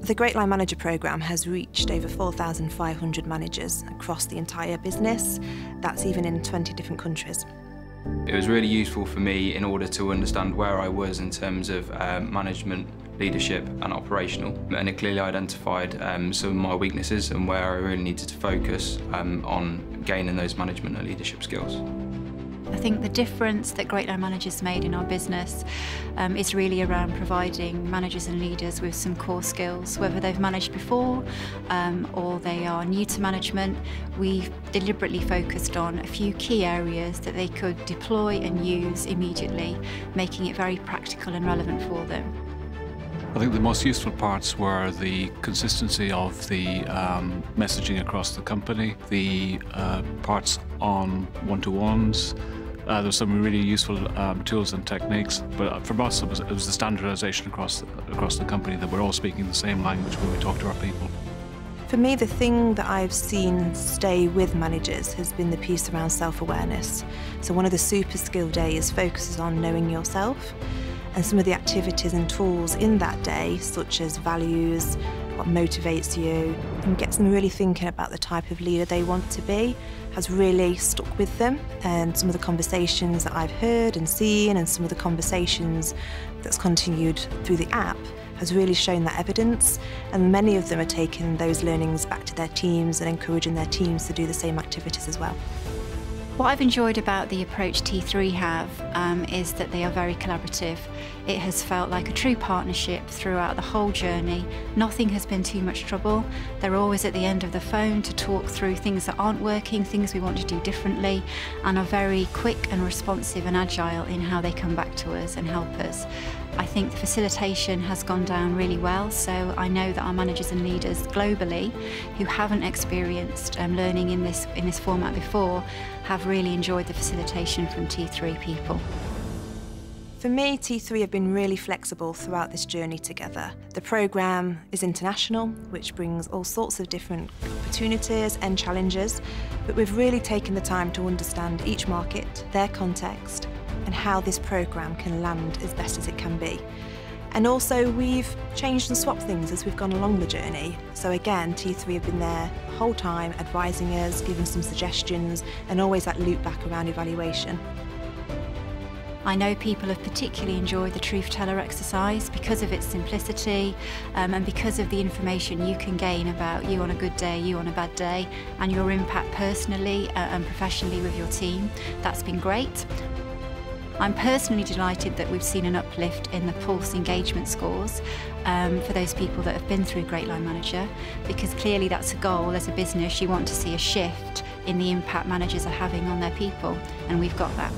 The Great Line Manager programme has reached over 4,500 managers across the entire business. That's even in 20 different countries. It was really useful for me in order to understand where I was in terms of management, leadership and operational. And it clearly identified some of my weaknesses and where I really needed to focus on gaining those management and leadership skills. I think the difference that Great Line Managers made in our business is really around providing managers and leaders with some core skills. Whether they've managed before or they are new to management, we've deliberately focused on a few key areas that they could deploy and use immediately, making it very practical and relevant for them. I think the most useful parts were the consistency of the messaging across the company, the parts on one-to-ones. There's some really useful tools and techniques, but for us it was the standardisation across the company, that we're all speaking the same language when we talk to our people. For me, the thing that I've seen stay with managers has been the piece around self-awareness. So one of the super skill days focuses on knowing yourself, and some of the activities and tools in that day, such as values, what motivates you, and gets them really thinking about the type of leader they want to be, has really stuck with them. And some of the conversations that I've heard and seen, and some of the conversations that's continued through the app, has really shown that evidence, and many of them are taking those learnings back to their teams and encouraging their teams to do the same activities as well. What I've enjoyed about the approach T3 have is that they are very collaborative. It has felt like a true partnership throughout the whole journey. Nothing has been too much trouble. They're always at the end of the phone to talk through things that aren't working, things we want to do differently, and are very quick and responsive and agile in how they come back to us and help us. I think the facilitation has gone down really well, so I know that our managers and leaders globally who haven't experienced learning in this format before have really enjoyed the facilitation from T3 people. For me, T3 have been really flexible throughout this journey together. The programme is international, which brings all sorts of different opportunities and challenges, but we've really taken the time to understand each market, their context, and how this programme can land as best as it can be. And also we've changed and swapped things as we've gone along the journey. So again, T3 have been there the whole time, advising us, giving some suggestions, and always that loop back around evaluation. I know people have particularly enjoyed the truth teller exercise because of its simplicity and because of the information you can gain about you on a good day, you on a bad day, and your impact personally and professionally with your team. That's been great. I'm personally delighted that we've seen an uplift in the Pulse engagement scores for those people that have been through Great Line Manager, because clearly that's a goal as a business. You want to see a shift in the impact managers are having on their people, and we've got that.